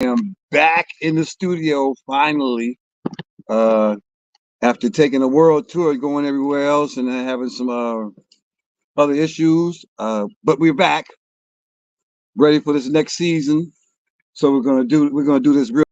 am back in the studio finally. Uh, After taking a world tour, going everywhere else, and having some other issues. But we're back, ready for this next season. So we're gonna do this real.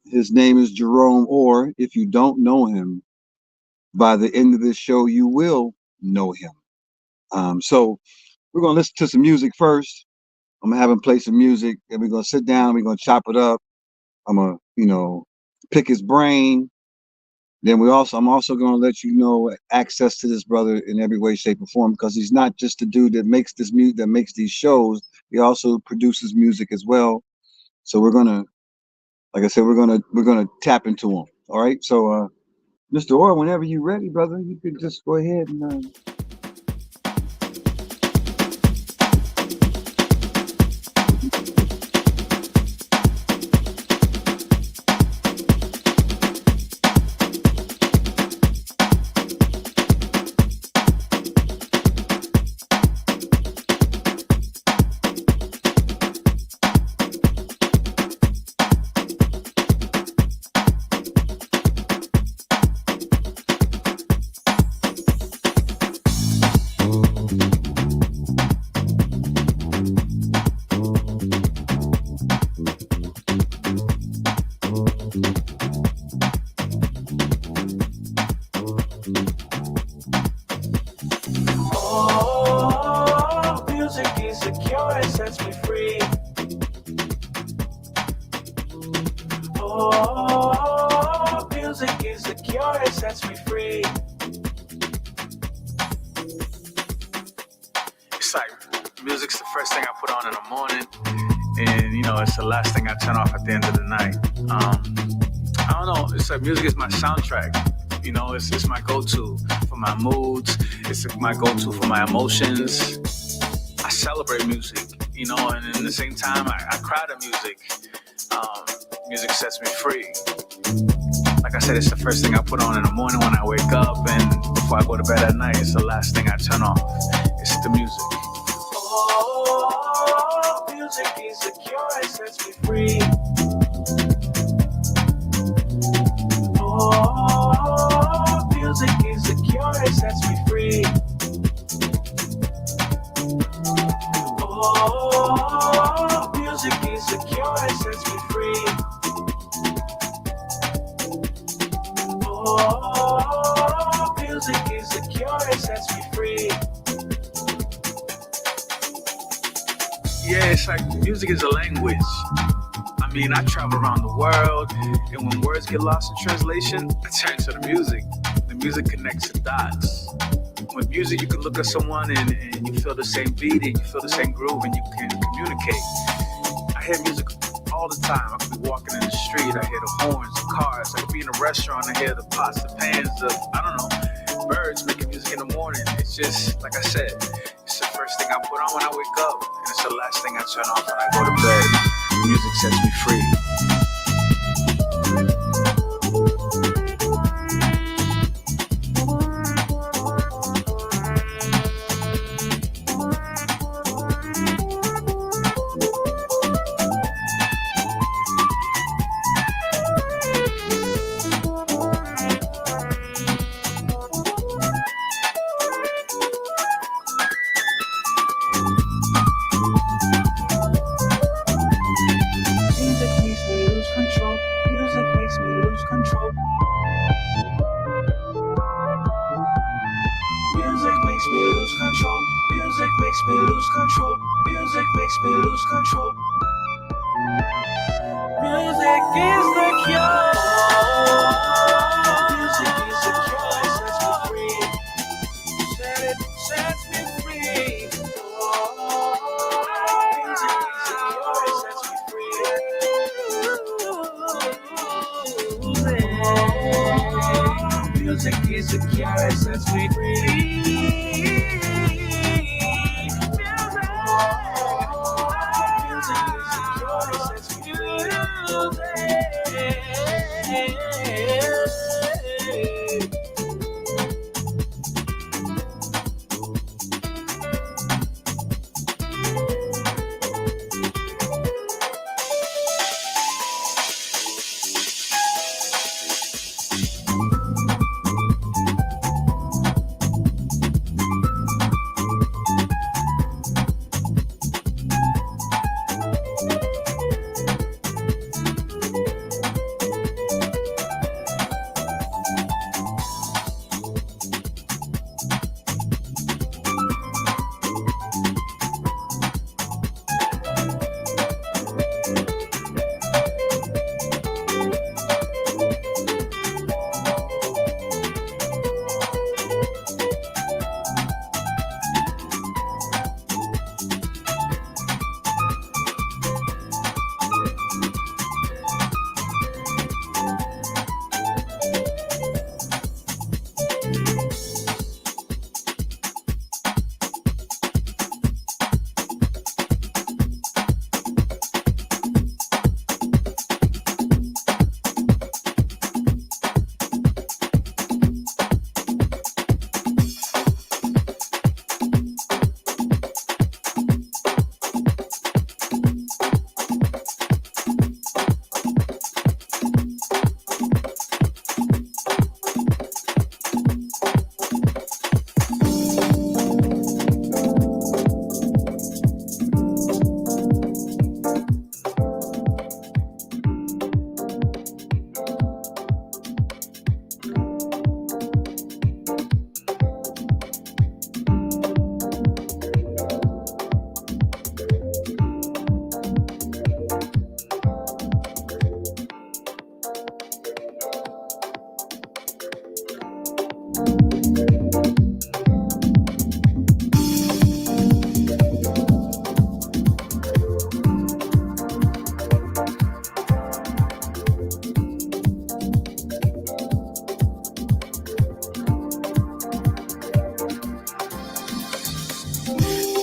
His name is Jerome, or if you don't know him, by the end of this show, you will know him. So we're gonna listen to some music first. I'm gonna have him play some music, and we're gonna sit down. We're gonna chop it up. I'm gonna, pick his brain. Then I'm also gonna let you know access to this brother in every way, shape, or form, because he's not just the dude that makes this music, that makes these shows. He also produces music as well. So we're gonna, like I said, we're gonna tap into him. All right. So, Mr. Orr, whenever you're ready, brother, you could just go ahead and. It's like music's the first thing I put on in the morning, and it's the last thing I turn off at the end of the night. I don't know. It's like music is my soundtrack. It's my go-to for my moods. It's my go-to for my emotions. I celebrate music, and in the same time, I cry to music. Music sets me free. Like I said, it's the first thing I put on in the morning when I wake up, and before I go to bed at night, it's the last thing I turn off. It's the music. Oh, music is the cure, it sets me free. Oh, music is the cure, it sets me free. Oh, music is the cure, it sets me free. Oh, music is the cure, it sets me free. Yeah, it's like music is a language. I travel around the world, and when words get lost in translation, I turn to the music. The music connects the dots. With music, you can look at someone and you feel the same beat, and you feel the same groove, and you can communicate. I hear music all the time. I could be walking in the street, I hear the horns of cars. I could be in a restaurant, I hear the pots, the pans, birds making music in the morning. It's just, like I said, it's the first thing I put on when I wake up, and it's the last thing I turn off when I go to bed. Music sets me free. Music makes me lose control. is secure, it sets me free. Music is secure, it sets me free.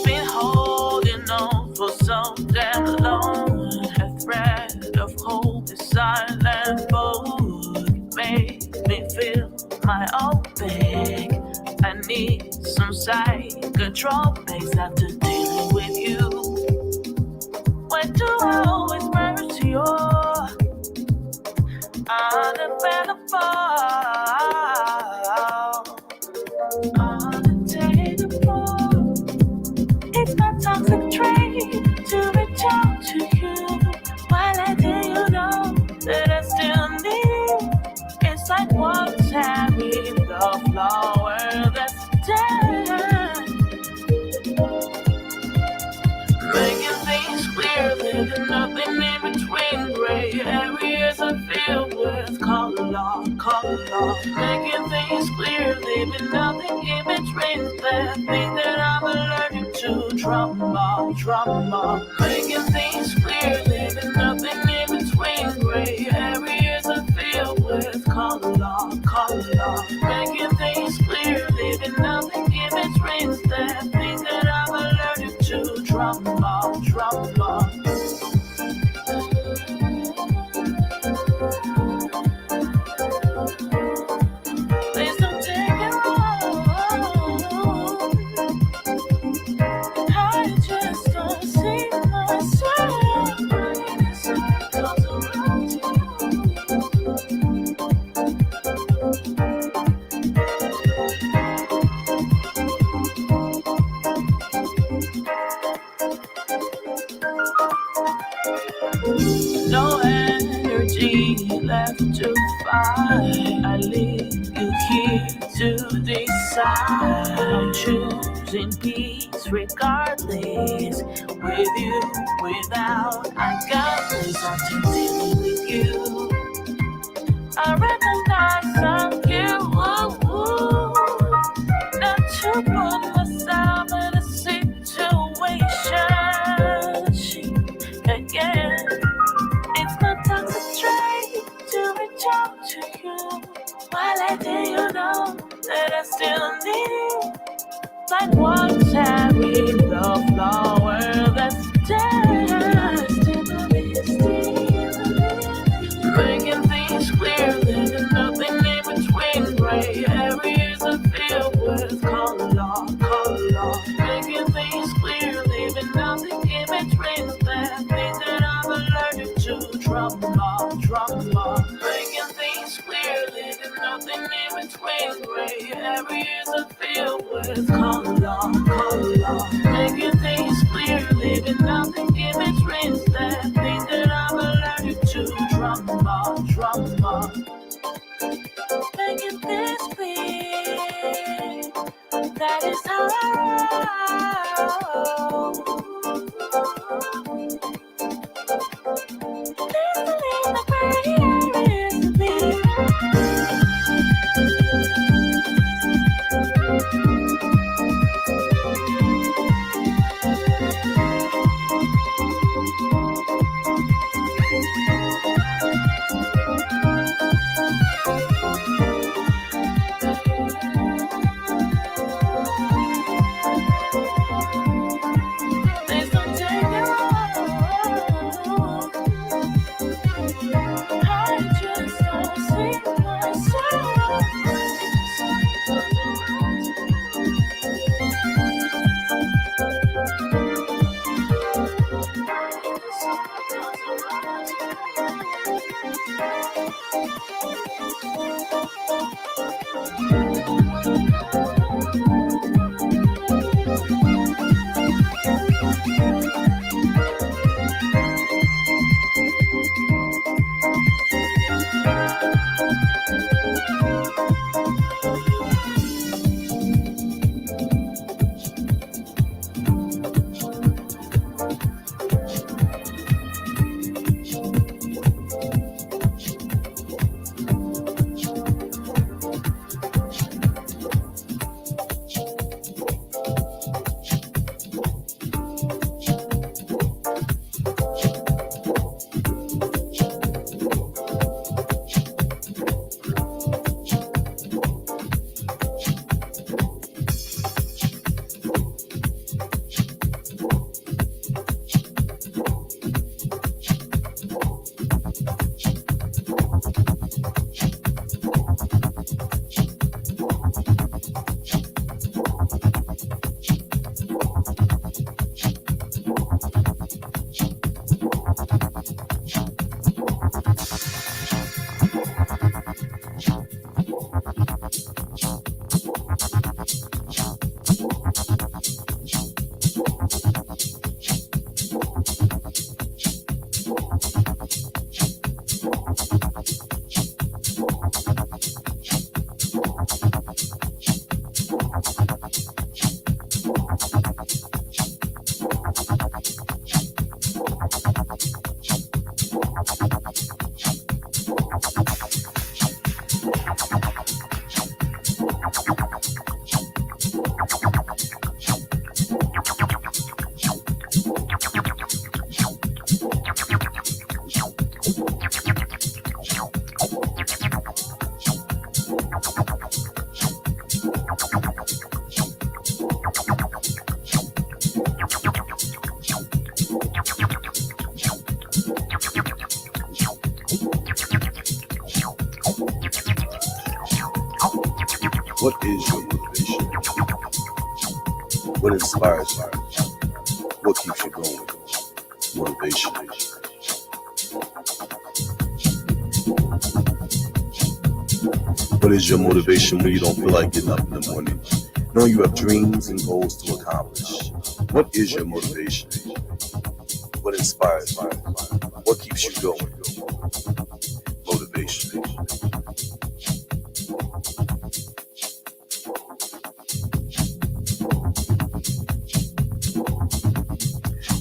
Been holding on for so damn long. A thread of hope is silent book. Make me feel my own bag. I need some psychotropics after dealing with you. Why do I always burn to your unavailable? Unattainable. It's my toxic trait to reach out to you while I tell you know that I still need. It's like watering the flower that's dead. Making things clear, living nothing in between gray areas I feel with color. Making things clear, living nothing in between that thing that I'm allergic to. Trauma. Making things clear, living nothing in between gray areas I feel with color. Making things clear, living nothing in between that thing that I'm allergic to. Trauma. Please don't take it wrong. I just don't see myself in circles around you. No energy left to fight. I leave you here to decide. I'm choosing peace regardless. With you, without, I got this. I'm too dealing with you. I recognize I'm you. Not to put myself in a situation again. It's my toxic trait to reach out to you while I tell you no drama. Making things clear, leaving nothing in between. Gray areas are filled with color. Making things clear, leaving nothing in between. That things that I'm allergic to. Drama. Making things clear. That is how I roll. Listening the gray areas to be. What is your motivation? What inspires you? What keeps you going? Motivation. What is your motivation when you don't feel like getting up in the morning? Knowing you have dreams and goals to accomplish. What is your motivation? What inspires you? What keeps you going? Motivation.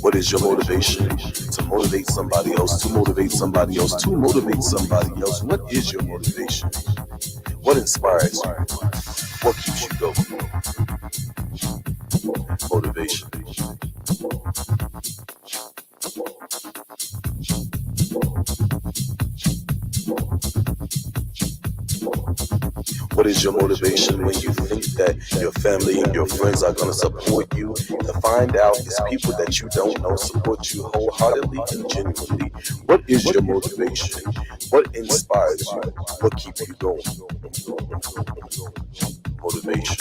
What is your motivation? To motivate somebody else, to motivate somebody else, to motivate somebody else. What is your motivation? What inspires you? What keeps you going? Motivation. What is your motivation when you think that your family and your friends are going to support you? To find out it's people that you don't know support you wholeheartedly and genuinely. What is your motivation? What inspires you? What keeps you going? Motivation.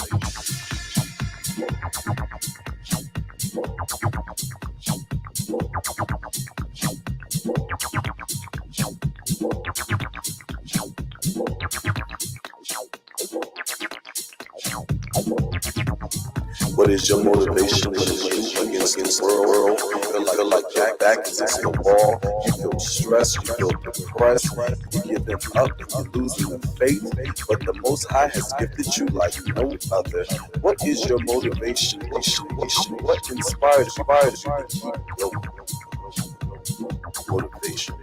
What is your motivation when you against this world? Feel like your back is against the wall. You feel stressed, you feel depressed, you're giving up, you're losing the faith. But the Most High has gifted you like no other. What is your motivation? What inspires you to keep your motivation?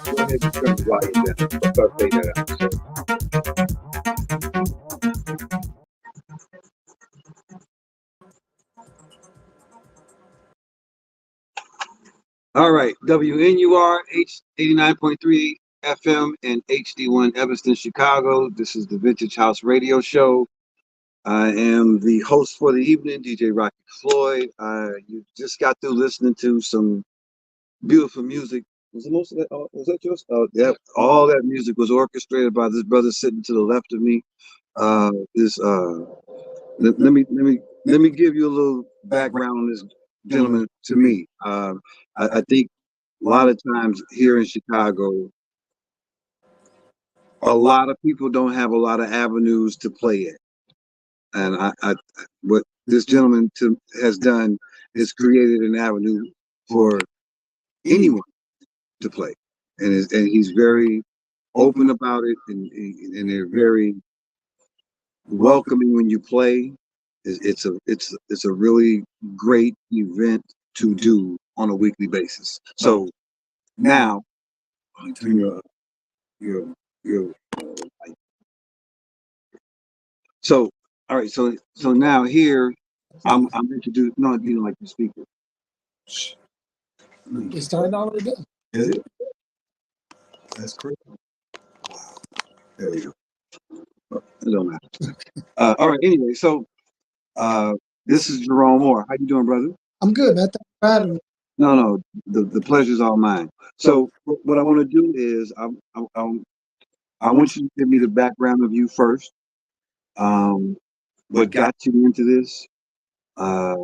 Go ahead and turn the volume down. I'll start fading that out. So, all right, WNUR H 89.3 FM and HD1 Evanston, Chicago. This is the Vintage House Radio Show. I am the host for the evening, DJ Rocky Floyd. You just got through listening to some beautiful music. Was it most of that? Was that yours? Oh, yeah. All that music was orchestrated by this brother sitting to the left of me. This let me give you a little background on this gentleman. To me, I think a lot of times here in Chicago, a lot of people don't have a lot of avenues to play it, and what this gentleman has done is created an avenue for anyone to play, and he's very open about it, and they're very welcoming when you play. It's a really great event to do on a weekly basis. So now, turn your light. So all right, so now here I'm introduced. No, you don't like the speaker. It started already. Is it? That's crazy. Wow. There we go. It don't matter. All right. Anyway, so This is Jerome Moore. How you doing, brother? I'm good, man. Thanks for having me. No, no, the pleasure's all mine. So what I want to do is I want you to give me the background of you first. Um, what got you into this? Uh,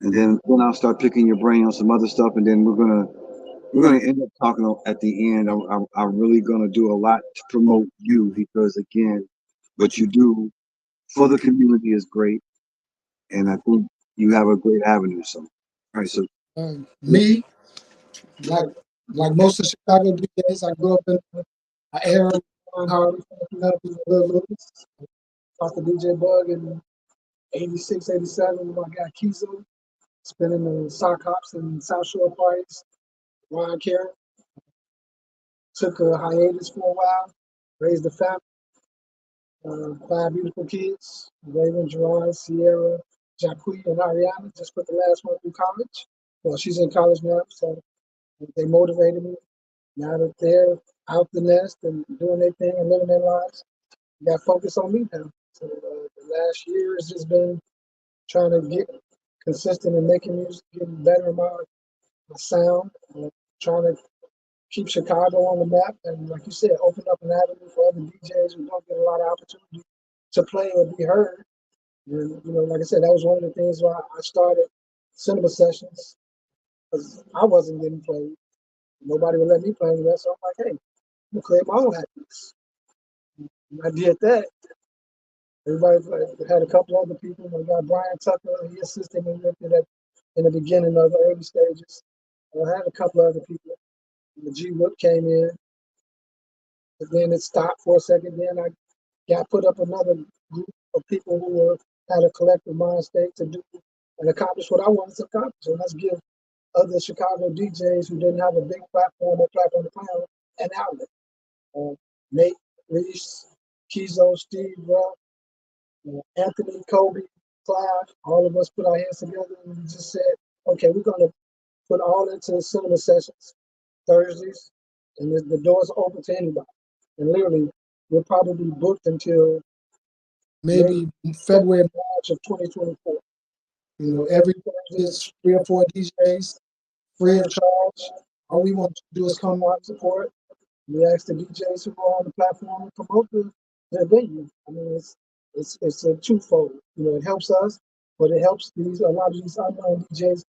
and then I'll start picking your brain on some other stuff, and then we're gonna end up talking at the end. I'm really gonna do a lot to promote you because again, what you do for the community is great, and I think you have a great avenue. So, all right, so Me, like like most of Chicago DJs, I grew up in an era when Harvey fucking up in Little Louis. Talked to DJ Bug in 86, 87 when I got Kizo, spinning the sock hops and South Shore parties. Ron Karen took a hiatus for a while, raised a family, five beautiful kids, Raven, Jerome, Sierra, Jacque, and Ariana. Just put the last one through college. Well, she's in college now, so they motivated me. Now that they're out the nest and doing their thing and living their lives, got focus on me now. So the last year has just been trying to get consistent in making music, getting better in my sound, trying to keep Chicago on the map, and like you said, open up an avenue for other DJs who don't get a lot of opportunity to play or be heard. And like I said, that was one of the things why I started cinema sessions because I wasn't getting played. Nobody would let me play that, so I'm like, hey, I'm gonna create my own happiness. And I did that. Everybody had a couple other people. I got Brian Tucker, he assisted me with it in the beginning of the early stages. I had a couple other people. The G Whip came in, but then it stopped for a second. Then I got put up another group of people who had a collective mind state to do and accomplish what I wanted to accomplish. So let's give other Chicago DJs who didn't have a big platform or platform to play on an outlet. Nate, Reese, Kizo, Steve, Ruff, Anthony, Kobe, Clive, all of us put our hands together and we just said, okay, we're going to put all into cinema sessions Thursdays, and the doors are open to anybody. And literally, we're probably booked until maybe February, March of 2024. Every Thursday is 3 or 4 DJs, free of charge. All we want to do is come out and support. We ask the DJs who are on the platform to promote the venue. I mean, it's a twofold. It helps us, but it helps a lot of these unknown DJs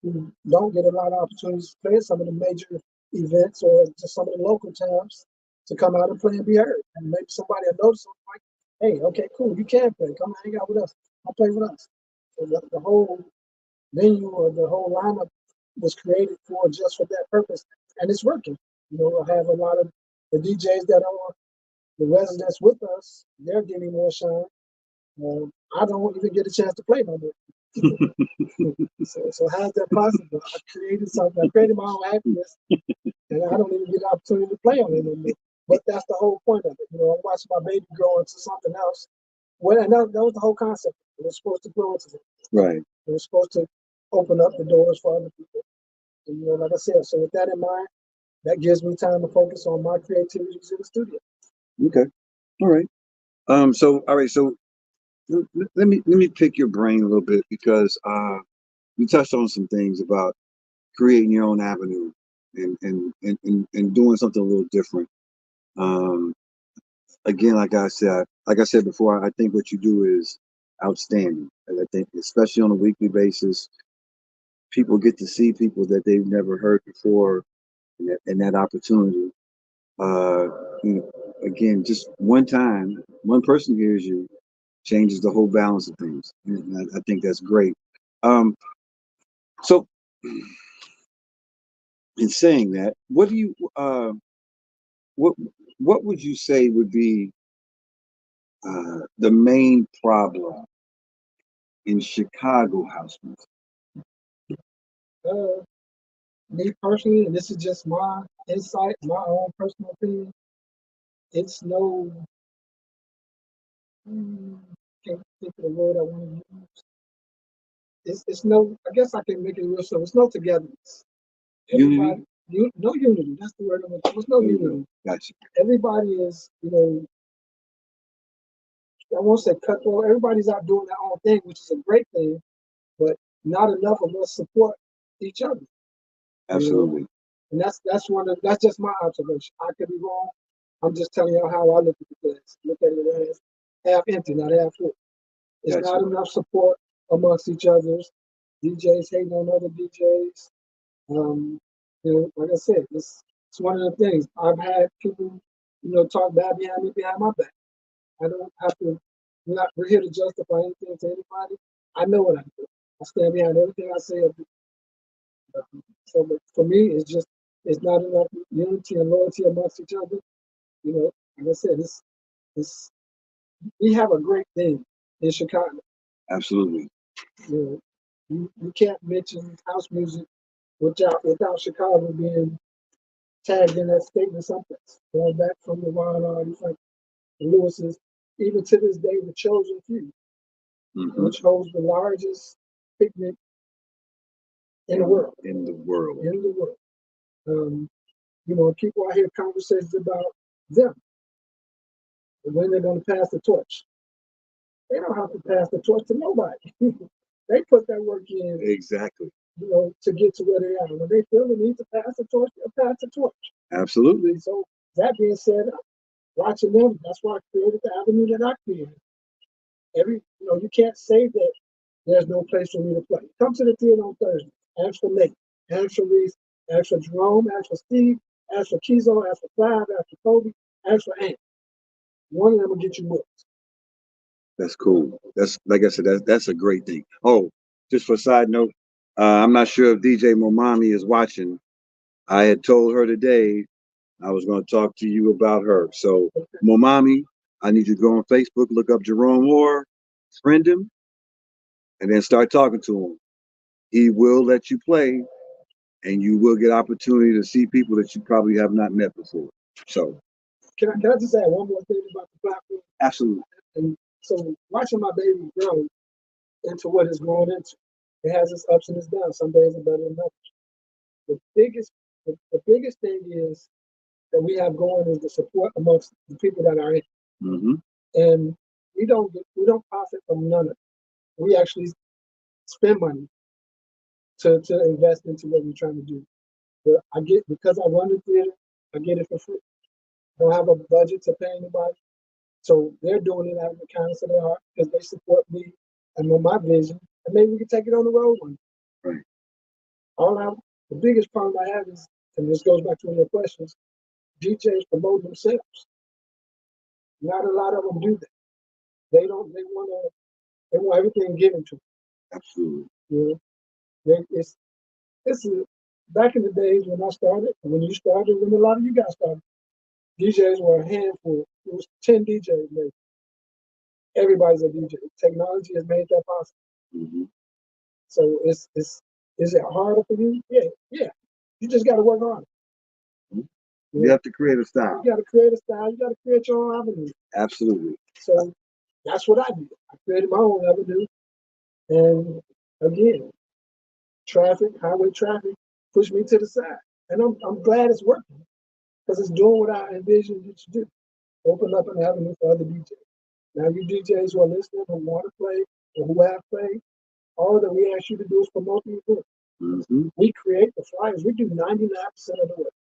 who don't get a lot of opportunities to play at some of the major events or just some of the local towns to come out and play and be heard. And maybe somebody will notice them like, hey, okay, cool, you can play. Come hang out with us. Come play with us. So the whole venue or the whole lineup was created for that purpose, and it's working. I have a lot of the DJs that are the residents with us. They're getting more shine. I don't even get a chance to play no more. so how's that possible? I created something. I created my own happiness, and I don't even get the opportunity to play on it no more. But that's the whole point of it. I'm watching my baby grow into something else. Well, and that was the whole concept. It was supposed to grow into it. right. It was supposed to open up the doors for other people. And, like I said, so with that in mind, that gives me time to focus on my creativities in the studio. Okay. All right. So all right. So let me pick your brain a little bit because you touched on some things about creating your own avenue and doing something a little different. Um, Again, like I said before, I think what you do is outstanding. And I think, especially on a weekly basis, people get to see people that they've never heard before, and that opportunity. Uh, Again, just one time, one person hears you, changes the whole balance of things. And I think that's great. Um, so, in saying that, what what would you say would be the main problem in Chicago house music? Uh, Me personally, and this is just my insight, my own personal opinion, it's no, mm, can't think of the word I want to use. It's no, I guess I can make it real simple. It's no togetherness. Unity? No unity. That's the word I'm looking for. There's no unity. Gotcha. Everybody is, I won't say cutthroat. Everybody's out doing their own thing, which is a great thing, but not enough of us support each other. Absolutely. You know? And that's just my observation. I could be wrong. I'm just telling you how I look at the glass. Look at it as half empty, not half full. It's not enough support amongst each others. DJs hating on other DJs. Like I said, it's one of the things. I've had people, talk bad behind me behind my back. I don't have to. We're here to justify anything to anybody. I know what I do. I stand behind everything I say. So for me, it's not enough unity and loyalty amongst each other. Like I said, it's we have a great thing in Chicago. Absolutely. You can't mention house music without Chicago being tagged in that statement someplace. Going back from the Ron artists like the Lewis's, even to this day, the Chosen Few, which holds the largest picnic in the world. In the world. People I hear conversations about them and when they're going to pass the torch. They don't have to pass the torch to nobody. They put that work in. Exactly. To get to where they are. When they feel the need to pass the torch, they'll pass the torch. Absolutely. So that being said, watching them, that's why I created the avenue that I created. You can't say that there's no place for me to play. Come to the theater on Thursday. Ask for Nate. Ask for Reese. Ask for Jerome. Ask for Steve. Ask for Kizo. Ask for Clive. Ask for Kobe. Ask for Ant. One of them will get you booked. That's cool. That's like I said. That's a great thing. Oh, just for a side note, I'm not sure if DJ Momami is watching. I had told her today I was going to talk to you about her. So, Momami, I need you to go on Facebook, look up Jerome Orr, friend him, and then start talking to him. He will let you play, and you will get opportunity to see people that you probably have not met before. So, can I just add one more thing about the platform? Absolutely. And so, watching my baby grow into what it's growing into, it has its ups and its downs. Some days are better than others. The biggest thing is that we have going is the support amongst the people that are in. And we don't profit from none of it. We actually spend money to invest into what we're trying to do. But because I run the theater, I get it for free. I don't have a budget to pay anybody. So they're doing it out of the kindness of their heart because they support me and my vision. And maybe we can take it on the road one day. Right. The biggest problem I have is, and this goes back to one of your questions, DJs promote themselves. Not a lot of them do that. They want everything given to them. Absolutely. It's back in the days when I started, when you started, when a lot of you guys started, DJs were a handful. It was 10 DJs maybe. Everybody's a DJ. Technology has made that possible. So is it harder for you? Yeah. You just got to work on it. You have to create a style. You got to create a style. You got to create your own avenue. Absolutely. So that's what I did. I created my own avenue. And again, highway traffic pushed me to the side. And I'm glad it's working because it's doing what I envisioned it to do. Open up an avenue for other DJs. Now you DJs who are listening, who want to play, or who have played, all that we ask you to do is promote the event. We create the flyers. We do 99% of the work.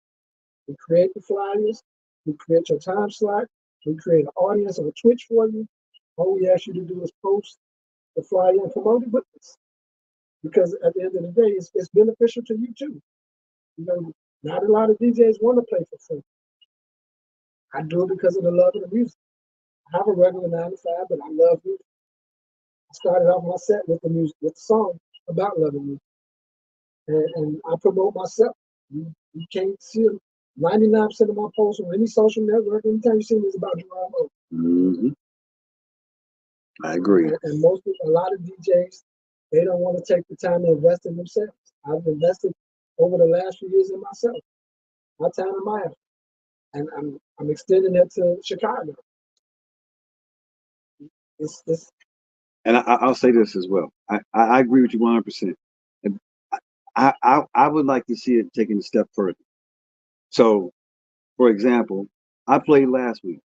We create the flyers. We create your time slot. We create an audience on Twitch for you. All we ask you to do is post the flyer and promote it with us. Because at the end of the day, it's beneficial to you too. Not a lot of DJs want to play for free. I do it because of the love of the music. I have a regular 9 to 5, but I love music. I started off my set with the music, with the song about loving music. And I promote myself. You can't see 99% of my posts on any social network. Anytime you see me, it's about Jerome. I agree. And a lot of DJs, they don't want to take the time to invest in themselves. I've invested over the last few years in myself, my time and my effort. And I'm extending that to Chicago. And I'll say this as well. I agree with you 100%. And I would like to see it taken a step further. So, for example, I played last week.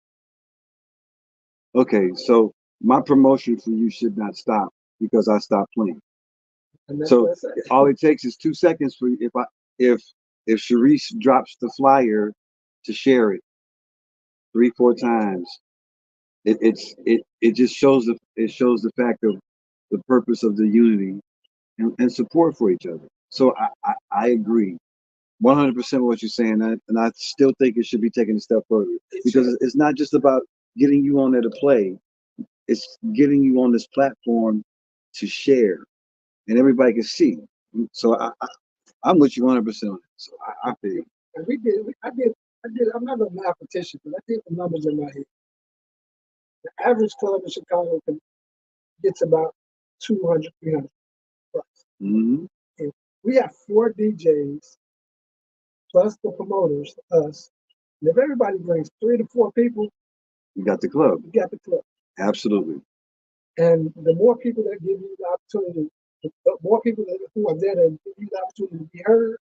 Okay, so my promotion for you should not stop because I stopped playing. And that's So what I said. all it takes is 2 seconds for if if Sharice drops the flyer to share it 3, 4 times, it just shows the fact of the purpose of the unity and support for each other. So I agree 100% what you're saying, and I still think it should be taken a step further because it's not just about getting you on there to play; it's getting you on this platform to share, and everybody can see. So I'm with you 100% on it. So I feel you. And I did, I'm not a mathematician, but I did the numbers in my head. The average club in Chicago gets about 200, 300 bucks. Mm-hmm. And we have 4 DJs plus the promoters, us. And if everybody brings 3 to 4 people, You got the club. you got the club. Absolutely. And the more people that give you the opportunity, the more people who are there to give you the opportunity to be heard,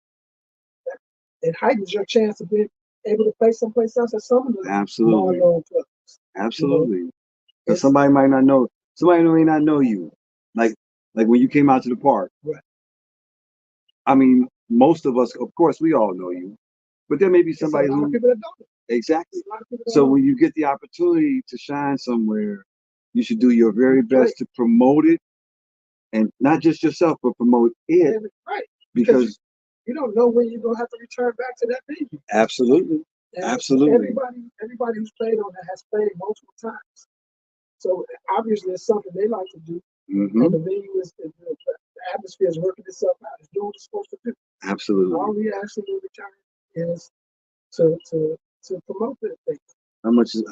it heightens your chance of being able to play someplace else at some of the Absolutely. known clubs. Absolutely. Because somebody might not know. Somebody may not know you. Like when you came out to the park. Right. I mean, most of us, of course, we all know you, but there may be somebody There's a lot who of people that don't. exactly. A lot of people that So don't. when you get the opportunity to shine somewhere, you should do your very best to promote it, and not just yourself, but promote it. Right. Because you don't know when you're gonna have to return back to that venue. Absolutely. And Absolutely. Everybody who's played on that has played multiple times. So obviously it's something they like to do. Mm-hmm. And the venue is the atmosphere is working itself out. It's doing what it's supposed to do. Absolutely. All we actually in return is to promote that thing.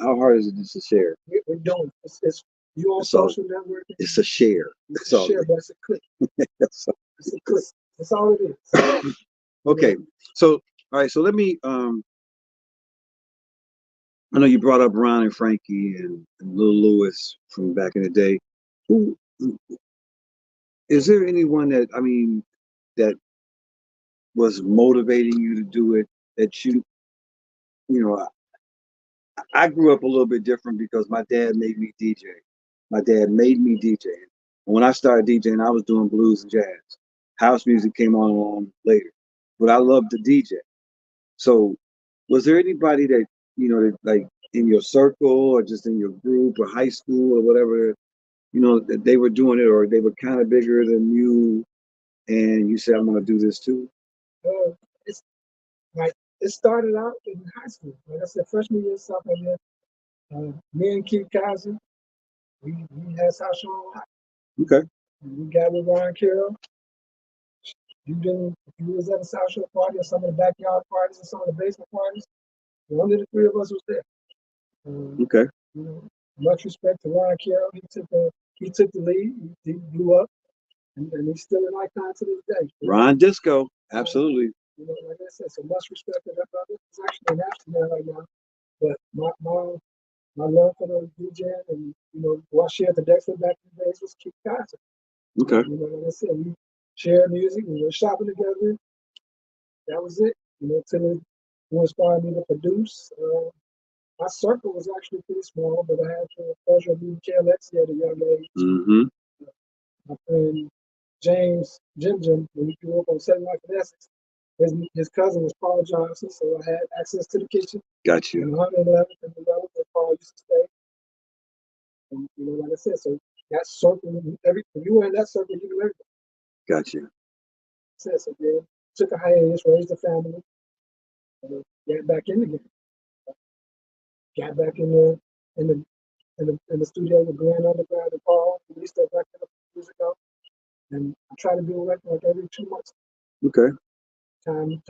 How hard is it just to share? We're doing it. It's you on social networking. It's a share. It's a share, but it's a click. It's a click. That's all it is. Okay. So all right, so let me I know you brought up Ron and Frankie and Lil Lewis from back in the day. Who is there anyone that was motivating you to do it that you know I grew up a little bit different because my dad made me DJ. My dad made me DJ. And when I started DJing, I was doing blues and jazz. House music came on later. But I loved to DJ. So was there anybody that, that like in your circle or just in your group or high school or whatever, that they were doing it or they were kind of bigger than you and you said, I'm going to do this too? It's like it started out in high school. Like I said, freshman year, sophomore year, me and Keith Kaiser, we had South Shore Live. Okay. We got with Ron Carroll. If you was at a South Shore party or some of the backyard parties or some of the basement parties, only the 3 of us was there. Okay. Much respect to Ron Carroll. He took the lead. He blew up, and he's still an icon to this day. Ron Disco, absolutely. Like I said, so much respect to that brother. He's actually an astronaut right now. But my love for the DJ and who I shared the decks with back in the days was Keith Kaiser. Okay. Like I said, we shared music, we were shopping together. That was it. Till who inspired me to produce. My circle was actually pretty small, but I had the pleasure of meeting KLX at a young age. Mm-hmm. My friend James Jim, when he grew up on 79th and Essex, his cousin was Paul Johnson, so I had access to the kitchen. Got you. And 111th and 11th, where Paul used to stay. And like I said, so that circle, if you were in that circle, you knew everything. Got you. So then took a hiatus, raised a family, got back in the game. Got back in the studio with Glenn Underground and Paul. We started back in the music out. And I try to do a record like every 2 months. Okay. Time,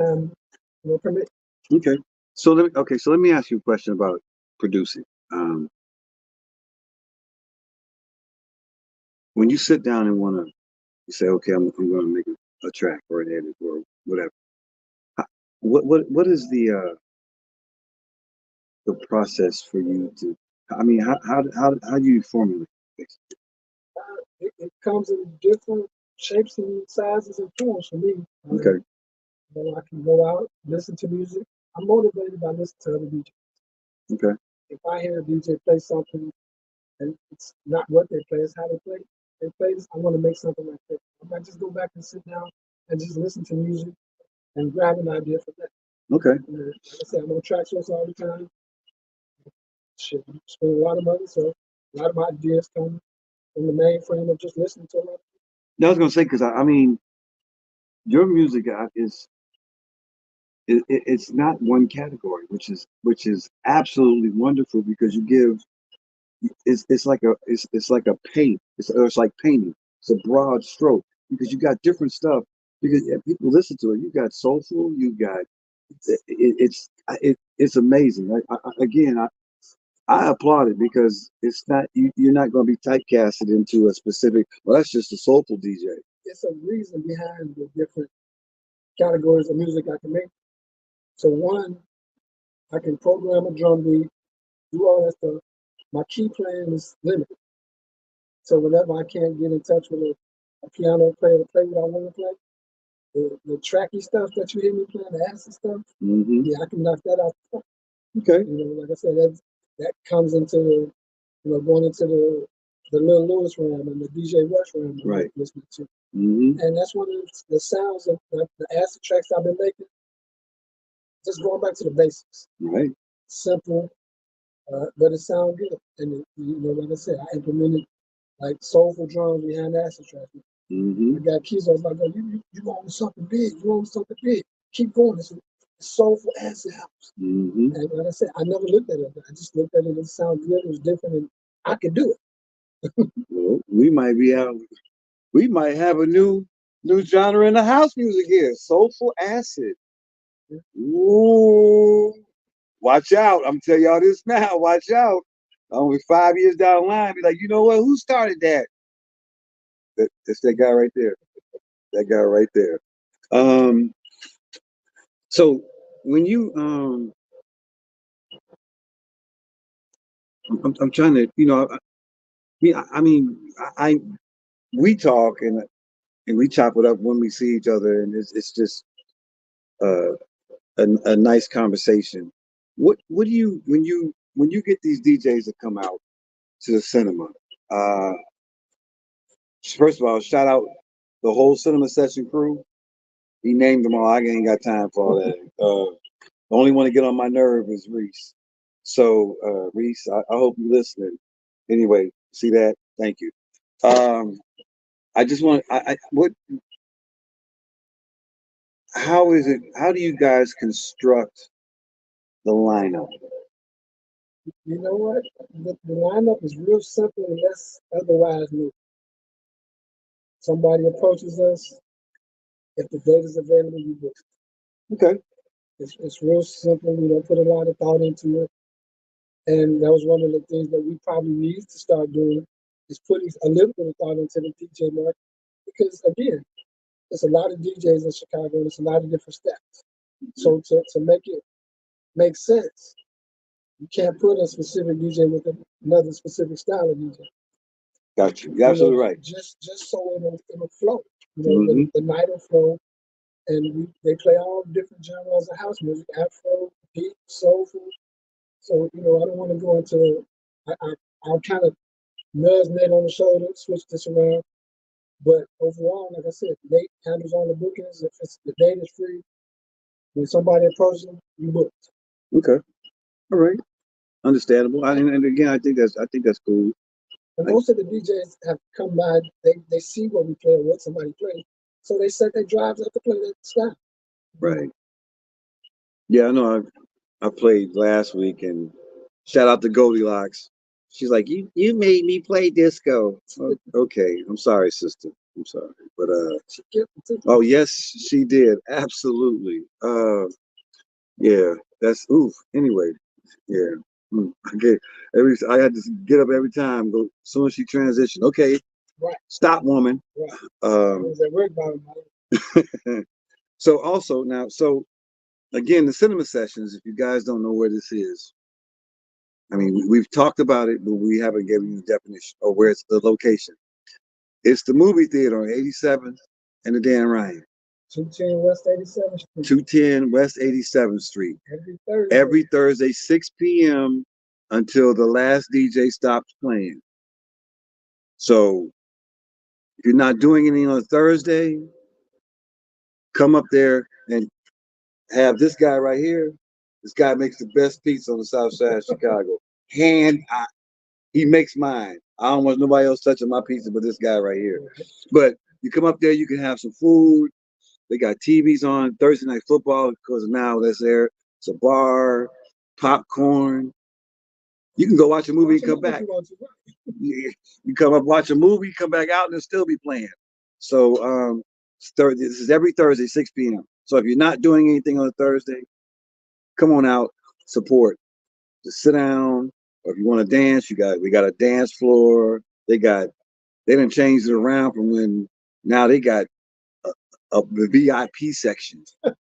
permit. Okay. So let me ask you a question about producing. When you sit down and you say, okay, I'm going to make a track or an edit or whatever. What is the process for you to? I mean, how do you formulate it? It comes in different shapes and sizes and forms for me. Okay. I can go out, listen to music. I'm motivated by listening to other DJs. Okay. If I hear a DJ play something And it's not what they play, it's how they play. They play this, I want to make something like this. I might just go back and sit down and just listen to music and grab an idea from that. Okay. Like I said, I'm on track source all the time. Shit, I spend a lot of money, so a lot of my ideas come from the main frame of just listening to a lot of people. I was gonna say because I mean, your music is it's not one category, which is absolutely wonderful because you give it's like a paint. It's like painting. It's a broad stroke because you got different stuff. Because people listen to it. You got soulful. You got it's amazing. Again, I applaud it because it's not you're not going to be typecasted into a specific. Well, that's just a soulful DJ. It's a reason behind the different categories of music I can make. So one, I can program a drum beat, do all that stuff. My key playing is limited. So whenever I can't get in touch with a piano player to play what I want to play, the tracky stuff that you hear me playing, the acid stuff, yeah, I can knock that out. Okay. You know, like I said, that comes into going into the Lil Lewis realm and the DJ Rush realm that I'm listening to. And that's one of the sounds of the acid tracks I've been making. Just going back to the basics. Right. Simple, but it sounds good. And like I said, I implemented like soulful drums behind the acid track. I got keys. I was like, you want something big? You want something big? Keep going. It's soulful acid house. And like I said, I never looked at it. I just looked at it and it sounded good. It was different, and I could do it. Well, we might have a new genre in the house music here. Soulful acid. Ooh, watch out! I'm telling y'all this now. Watch out! Only 5 years down the line, be like, you know what? Who started that? That's that guy right there. That guy right there. So when you I'm trying to I mean we talk and we chop it up when we see each other, and it's just uh, a nice conversation. What do you when you get these DJs that come out to the cinema? Uh, First of all, shout out the whole cinema session crew. He named them all. I ain't got time for all that. The only one to get on my nerve is Reese. So Reese, I hope you're listening. Anyway, see that? Thank you. I just want what how is it how do you guys construct the lineup? You know what? The lineup is real simple unless otherwise new. Somebody approaches us. If the date is available, you book. Okay. It's real simple. We don't put a lot of thought into it. And that was one of the things that we probably need to start doing is putting a little bit of thought into the DJ market. Because again, there's a lot of DJs in Chicago, and there's a lot of different steps. So to make it make sense, you can't put a specific DJ with another specific style of DJ. Got you. You're absolutely right. Just so it'll flow. The night will flow, and they play all different genres of house music: Afro, deep, soulful. So I don't want to go into. I'll kind of nudge Nate on the shoulder, switch this around. But overall, like I said, Nate handles all the bookings. If the date is free, when somebody approaches him, you book. Okay. All right. Understandable. And again, I think that's cool. And most of the DJs have come by. They see what we play or what somebody plays, so they set their drives up to play that style. Right. Yeah, I know. I played last week, and shout out to Goldilocks. She's like, you made me play disco. Okay, I'm sorry, sister. I'm sorry, but oh yes, she did. Absolutely. Yeah, that's oof. Anyway, yeah. Okay. I had to get up every time. Go as soon as she transitioned. Okay. Right. Stop, woman. Right. So also now, again, the cinema sessions. If you guys don't know where this is, I mean, we've talked about it, but we haven't given you the definition or where it's the location. It's the movie theater on 87th and the Dan Ryan. 210 West 87th Street. 210 West 87th Street. Every Thursday, 6 p.m. until the last DJ stops playing. So if you're not doing anything on Thursday, come up there and have this guy right here. This guy makes the best pizza on the south side of Chicago. He makes mine. I don't want nobody else touching my pizza but this guy right here. But you come up there, you can have some food. They got TVs on, Thursday night football, because now that's there. It's a bar, popcorn. You can go watch a movie and come back. You come up, watch a movie, come back out, and it'll still be playing. So this is every Thursday, 6 p.m. So if you're not doing anything on a Thursday, come on out, support. Just sit down, or if you want to dance, we got a dance floor. They didn't change it around from when. Now they got the VIP section. That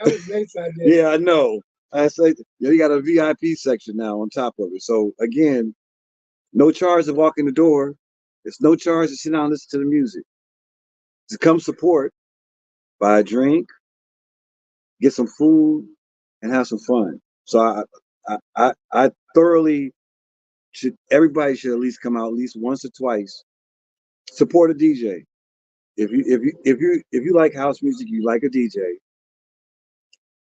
was Nate's idea. Yeah, I know. I say they got a VIP section now on top of it. So again, no charge to walk in the door. It's no charge to sit down and listen to the music. To come support, buy a drink, get some food, and have some fun. So I thoroughly everybody should at least come out at least once or twice. Support a DJ. If you like house music, you like a DJ.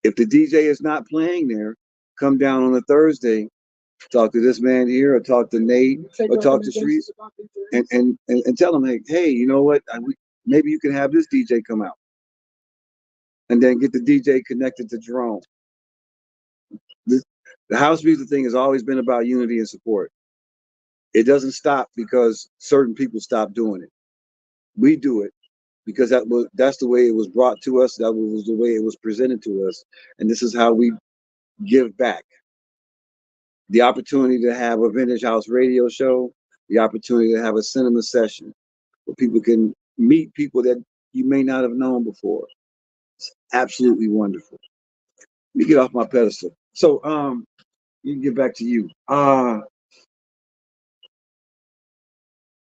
If the DJ is not playing there, come down on a Thursday, talk to this man here, or talk to Nate, or talk to Streets, and tell them, hey, you know what? Maybe you can have this DJ come out, and then get the DJ connected to Jerome. The house music thing has always been about unity and support. It doesn't stop because certain people stop doing it. We do it because that's the way it was brought to us. That was the way it was presented to us, and this is how we give back. The opportunity to have a vintage house radio show, the opportunity to have a cinema session where people can meet people that you may not have known before. It's absolutely wonderful. Let me get off my pedestal. So you can get back to you.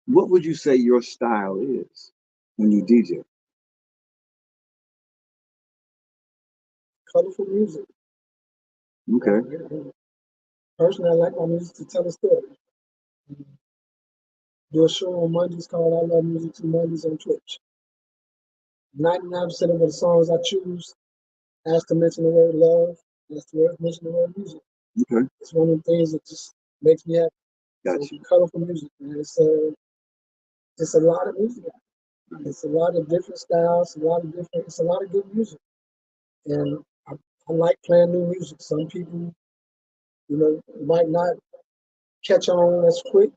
What would you say your style is when you DJ? Colorful music. Okay. Personally, I like my music to tell a story. Do a show on Mondays called I Love Music 2 Mondays on Twitch. 99% of the songs I choose has to mention the word love, has to mention the word music. Okay. It's one of the things that just makes me happy. Gotcha. So colorful music, man. It's a lot of music. It's a lot of different styles, it's a lot of good music. And I like playing new music. Some people, might not catch on as quick.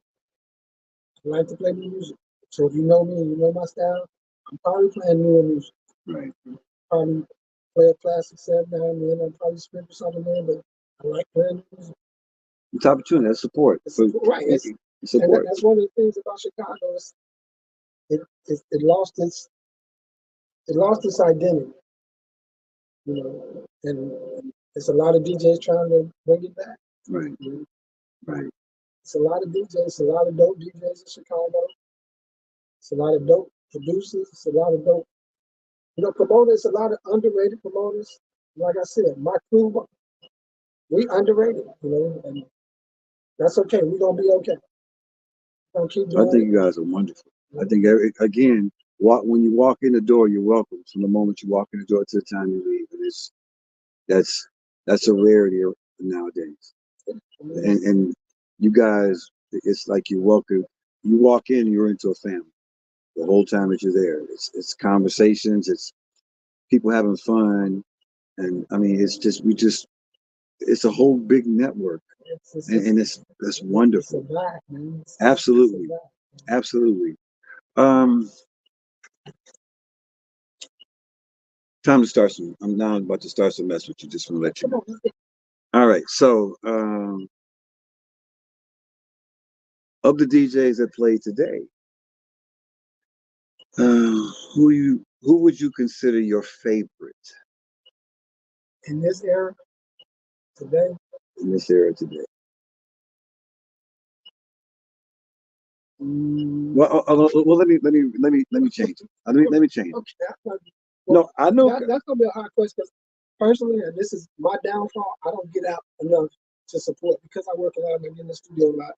I like to play new music. So if you know me and you know my style, I'm probably playing newer music. Right. Probably play a classic set now and then. I'll probably spin for something there, but I like playing new music. It's opportunity, that's support. Right. Support. And that's one of the things about Chicago is it lost its identity. And it's a lot of DJs trying to bring it back. Right. Right. It's a lot of DJs, it's a lot of dope DJs in Chicago. It's a lot of dope producers. It's a lot of dope, promoters. A lot of underrated promoters. Like I said, my crew, we underrated. And that's okay. We're gonna be okay. We're gonna keep doing I think you guys are wonderful. I think again, when you walk in the door, you're welcome from the moment you walk in the door to the time you leave. And that's a rarity nowadays. And you guys, it's like you welcome. You walk in, you're into a family. The whole time that you're there, it's conversations, it's people having fun, and I mean, it's a whole big network, and it's wonderful. It's a vibe, man. Absolutely, absolutely. Time to start some. I'm now about to start some mess with you. Just want to let you know. All right, so of the DJs that played today, who would you consider your favorite in this era today? In this era today. Well, let me change it. Let me change it. Okay. No, I know that's gonna be a hard question because personally, and this is my downfall. I don't get out enough to support because I work a lot. I'm in the studio a lot,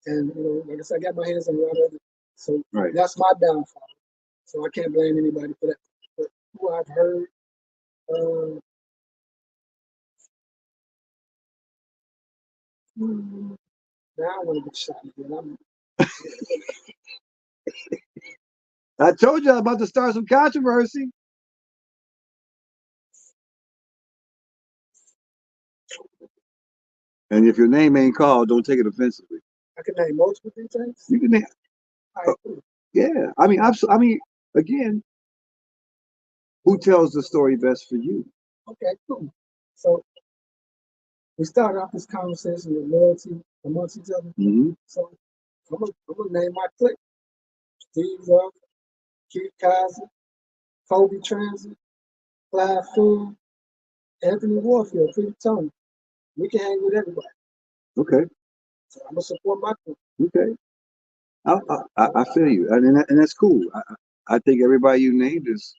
and like I said, I got my hands on a lot of So Right. that's my downfall. So I can't blame anybody for that. But who I've heard, now I want to get shot again. I told you I was about to start some controversy. And if your name ain't called, don't take it offensively. I can name multiple things. You can name. Yeah, I mean, I mean, again, who tells the story best for you? Okay, cool. So we started off this conversation with loyalty amongst each other. Mm-hmm. So I'm gonna name my clique: Steve Ruff, Keith Kaiser, Kobe Transit, Clive Food, Anthony Warfield, Peter Tony. We can hang with everybody. Okay. So I'm gonna support my clique. Okay. I feel you, and that's cool. I think everybody you named is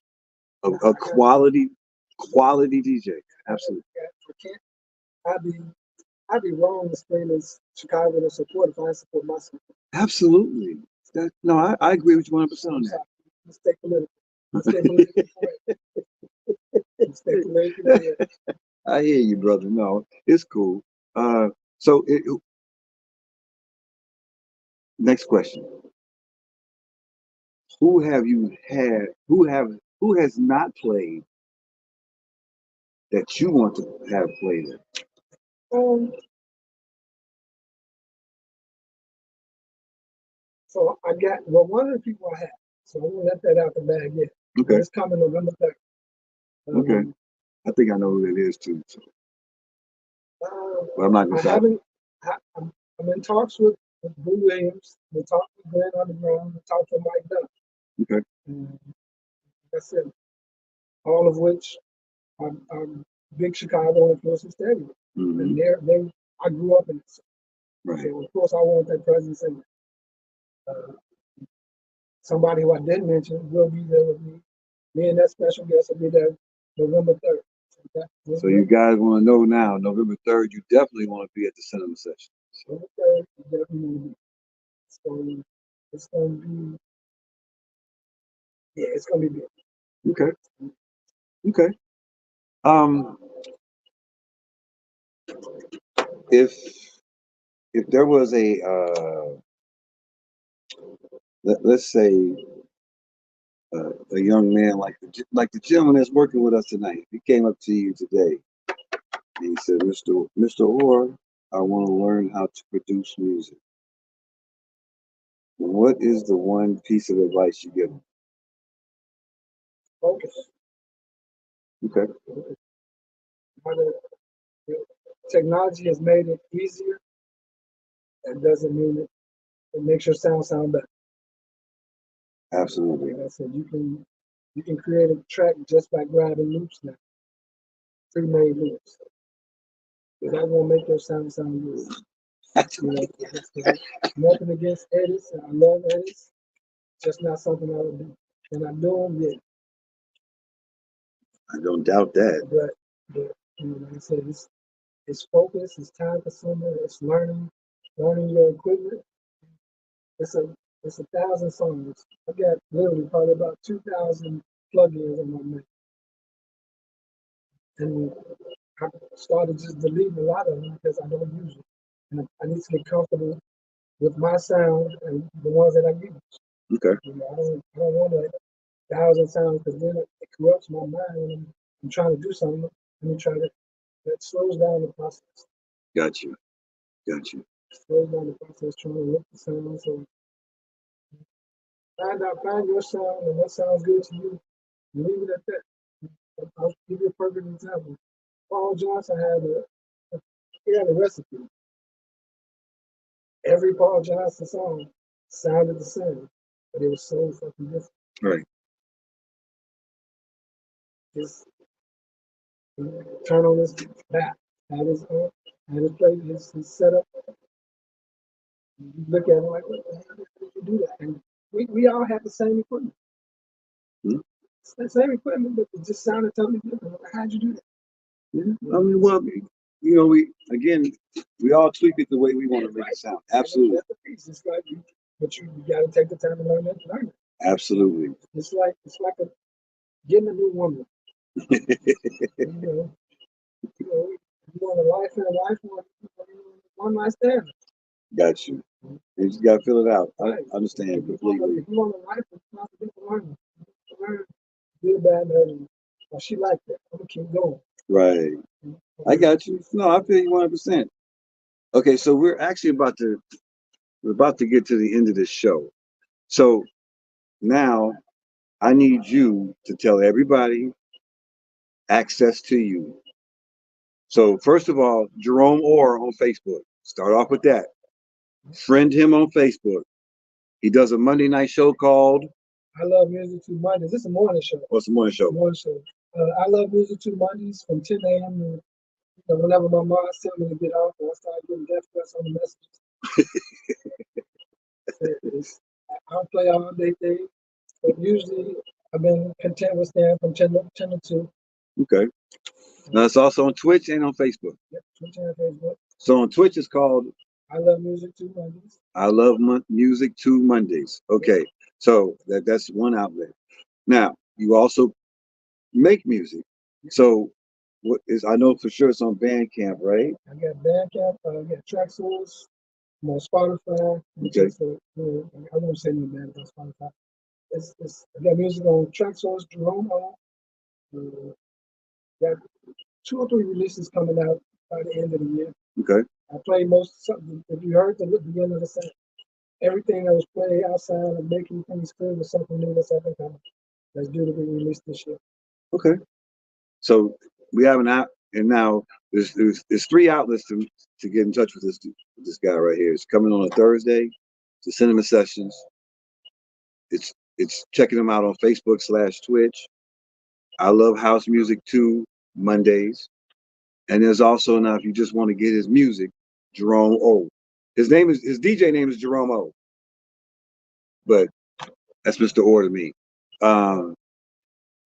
a quality DJ. Absolutely. I can't. I'd be wrong to scream as Chicago to support if I support myself. Absolutely. No, I agree with you 100% on that. Let's stay political. Let's stay politically correct. Let's stay politically correct. I hear you, brother. No, it's cool. So next question. Who have you had? Who has not played that you want to have played it? So I got one of the people I have. So I'm gonna let that out the bag yet. Okay. It's coming November 3rd. Okay. I think I know who it is too. So. But I'm not gonna say. I'm in talks with Boo Williams. We talked with Glenn Underground. We talked with Mike Dunn. Okay. Like I said, all of which are big Chicago influences to everyone. Mm-hmm. And I grew up in it. Right. So of course I want that presence in there. Somebody who I didn't mention will be there with me. Me and that special guest will be there November 3rd. So you guys want to know now, November 3rd, you definitely want to be at the cinema session. November 3rd, you definitely want to be. So it's going to be, yeah, it's going to be big. Okay. Okay. If there was a let's say a young man like the gentleman that's working with us tonight, he came up to you today and he said, Mr. Orr, I want to learn how to produce music. What is the one piece of advice you give him? Focus. Okay. Technology has made it easier. That doesn't mean it makes your sound better. Absolutely. Like I said, you can create a track just by grabbing loops now, pre-made loops. That won't make your sound good. Nothing against edits, and I love edits. Just not something I would do. And I do them, yeah. I don't doubt that. But like I said, it's focus, it's time consuming, it's learning your equipment. It's a 1,000 songs. I got literally probably about 2,000 plugins on my Mac. And I started just deleting a lot of them because I don't use it. And I need to get comfortable with my sound and the ones that I use. Okay. I don't want 1,000 sounds because then it corrupts my mind when I'm trying to do something. That slows down the process. Got you. Slows down the process trying to look the sound. So find your sound and what sounds good to you. And leave it at that. I'll give you a perfect example. Paul Johnson had a recipe. Every Paul Johnson song sounded the same, but it was so fucking different. Right. Just turn on his back, had his plate, his setup. You look at it like, what the hell did you do that? And we all had the same equipment. Mm-hmm. It's the same equipment, but it just sounded totally different. How'd you do that? Yeah. I mean, well, we all tweak it the way we want to make it sound. Absolutely. It's like but you got to take the time to learn it. Absolutely. It's like getting a new woman. You know, you want a life and a life, one night stand. Got you. You just gotta fill it out. I Right. understand If you completely. want a life, it's not to be learning. Learn good, bad, and ugly. Oh, she like that. I'm gonna keep going. Right. I got you. No, I feel you 100%. Okay, so we're actually about to get to the end of this show. So now I need you to tell everybody access to you. So first of all, Jerome Orr on Facebook. Start off with that. Friend him on Facebook. He does a Monday night show called I Love Music 2 Mondays. This is a morning show. What's the morning show? Morning show. I Love Music 2 Mondays from 10 a.m. to whenever my mom tell me to get off, I start getting death threats on the messages. I don't play all day thing, but usually I've been content with staying from 10 to 2. Okay. Now it's also on Twitch and on Facebook. Yep, Twitch and Facebook. So on Twitch it's called I Love Music 2 Mondays. I Love Music 2 Mondays. Okay. So that's one outlet. Now you also make music. So what is I know for sure it's on Bandcamp, right? I got Bandcamp, I got Track Source, I'm on Spotify. Okay. So, I won't say no bad about Spotify. I got music on Track Source, Jerome. Got 2 or 3 releases coming out by the end of the year. Okay. I play something. If you heard the beginning of the set, everything that was played outside of making things clear was something new that's up and coming. That's due to be released this year. Okay. So we have an app, and now there's 3 outlets to get in touch with this guy right here. It's coming on a Thursday to Cinema Sessions. It's checking him out on Facebook/Twitch. I Love House Music 2 Mondays. And there's also now if you just want to get his music, Jerome O. His DJ name is Jerome O. But that's Mr. Orr to me.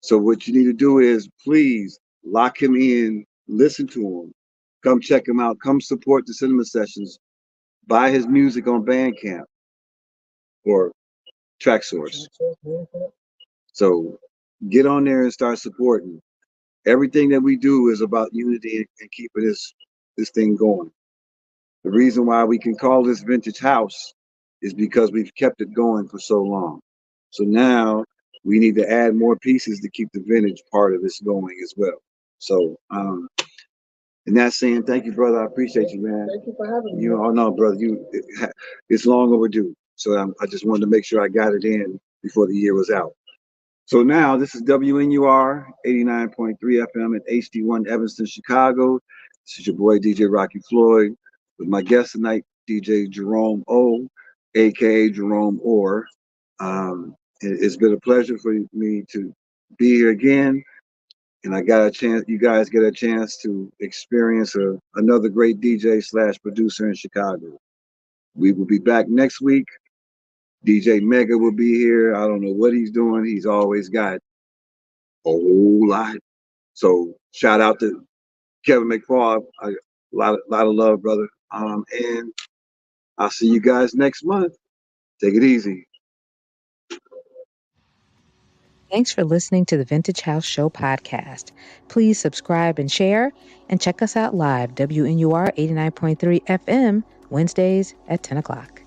So what you need to do is please lock him in, listen to him, come check him out, come support the Cinema Sessions, buy his music on Bandcamp or Track Source. So get on there and start supporting. Everything that we do is about unity and keeping this thing going. The reason why we can call this vintage house is because we've kept it going for so long. So now we need to add more pieces to keep the vintage part of this going as well. So, and that's saying thank you, brother. I appreciate you, man. Thank you for having me. Oh no, brother, it's long overdue. So I just wanted to make sure I got it in before the year was out. So now this is WNUR 89.3 FM at HD1 Evanston, Chicago. This is your boy DJ Rocky Floyd with my guest tonight, DJ Jerome O, aka Jerome Orr. It's been a pleasure for me to be here again, and I got a chance. You guys get a chance to experience another great DJ/producer in Chicago. We will be back next week. DJ Mega will be here. I don't know what he's doing. He's always got a whole lot. So shout out to Kevin McFaul. A lot of love, brother. And I'll see you guys next month. Take it easy. Thanks for listening to the Vintage House Show podcast. Please subscribe and share, and check us out live, WNUR 89.3 FM, Wednesdays at 10 o'clock.